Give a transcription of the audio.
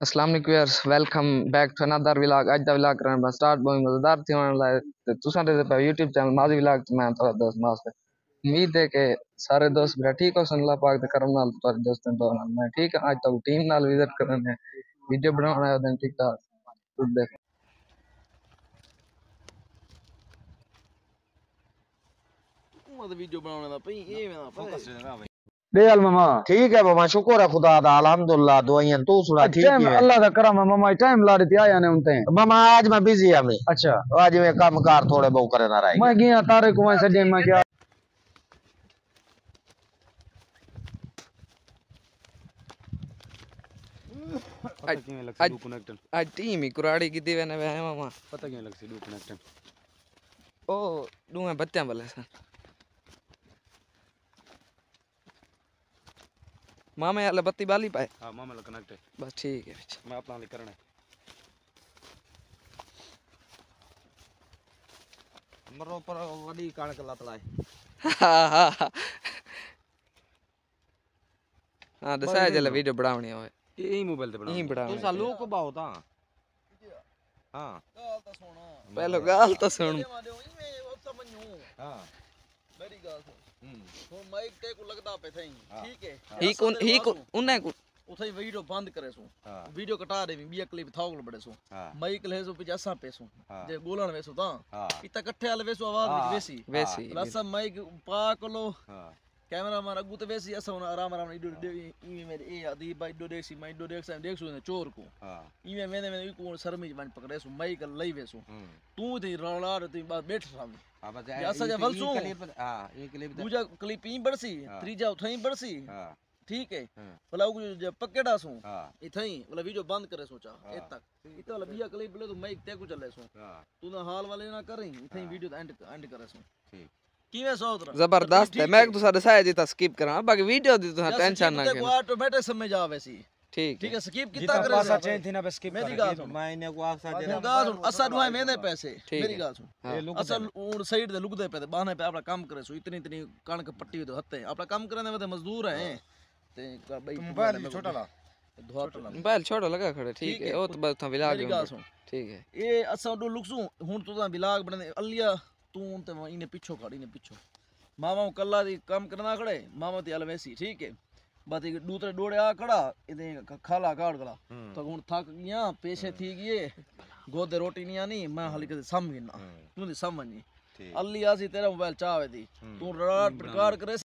अस्सलाम वालेकुम यार, welcome back to another vlog. अज दा व्लॉग करना स्टार्ट बहुत मजेदार थी होने वाला है। तुसा दे पे YouTube चैनल माजी व्लॉग मैं तो दोस्त मास उम्मीद है कि सारे दोस्त मेरा ठीक हो सन। अल्लाह पाक दे करम नाल सारे दोस्तों तो मैं ठीक है। आज तो टीम नाल विजिट करने वीडियो बनाना है दिन ठीक ठाक तो देख मत वीडियो बनाने दा पई ए मैं फोकस रहना भाई। बेल मामा ठीक है मामा, शुक्र है खुदा दा, अल्हम्दुलिल्लाह। दुआएं तू सुना ठीक टाइम है अल्लाह दा करम है मामा। टाइम लाड़ी ते आया ने उनते मामा? आज मैं बिजी है मैं। अच्छा आज मैं काम कार थोड़े बहुत करे ना रही। मैं गया तारे को मैं सजे मैं क्या पता क्यों लग से डू कनेक्टेड आज टीम ही कुराड़ी की दीवे ने है मामा। पता क्यों लग से डू कनेक्टेड ओ दू में बत्तियां बले सन मामा यार बत्ती बाली पाए। हां मामा लग कनेक्ट है बस ठीक है। मैं अपना ले करना है मरो पर वडी कणक लतलाए। हां दसा जले वीडियो बनावनी होए यही मोबाइल ते यही बना बनावनी तू सालू को बाहो ता हां गाल तो सुनो पहले गाल तो सुन। हां मेरी गाल सुन हुन माइक ते को लगदा पे थई ठीक है ही उन्ने को उथे वीडियो बंद करे सो हां वीडियो कटा दे बिया क्लिप थागल बड़े सो हां माइक ले सो पिछे असा पेसो जे बोलन वेसो ता हां इता इकट्ठे वाले वेसो आवाज वेसी वैसी लसा माइक पा लो हां कैमरा मार अगु ते वेसी असा आराम आराम इडो ई मेरे ए अदीब भाई इडो देसी मैं इडो देख सो चोर को हां ई मैंने को शर्मी बन पकड़े सो माइक लई वेसो तू थी रौला तू बात बैठ सामने हां बस असा जे वलसो हां ये क्लिप दूजा क्लिप ई बड़सी त्रीजा उथई बड़सी हां ठीक है हां भला जब पकड़ा सू हां इथई भला वीडियो बंद करे सोचा ए तक इते वाला बिया क्लिप ले तो माइक ते को चले सो हां तू ना हाल वाले ना करी इथई वीडियो एंड करे सो ठीक कीवे सोतरा जबरदस्त है। मैं तो सारे साया जी स्किप करा बाकी वीडियो दी तो टेंशन ना को ऑटोमेटिक समझ आवे सी ठीक ठीक है स्किप कितना जितना करे पासा चेंज थी ना बस स्किप मेरी कर गाल सुन मैंने को आप साथ मेरी गाल सुन असा दुआ मेने पैसे ठीक मेरी है। गाल सुन हाँ। असल उन साइड दे लुक दे पे बाने पे अपना काम करे सो इतनी इतनी कणक पट्टी हो हत्ते अपना काम करने में मजदूर है ते भाई मोबाइल छोटा ला धोत ला मोबाइल छोड़ो लगा खड़े ठीक है। ओ तो बस था विलाग मेरी गाल सुन ठीक है। ए असा दो लुकसू हुन तो ता विलाग बने अलिया तू ते इने पीछो खड़ी ने पीछो मामा कल्ला दी काम करना खड़े मामा ते अल वैसी ठीक है बात दूसरे डोड़े आ खड़ा इदे खाला काट गला तो हुन थक गया पेशे थी गए गोदे रोटी नहीं आनी मैं हाली कदे समझ ना तू दी समझ नहीं अल्ली आसी तेरा मोबाइल चावे दी तू रड़ प्रकार करे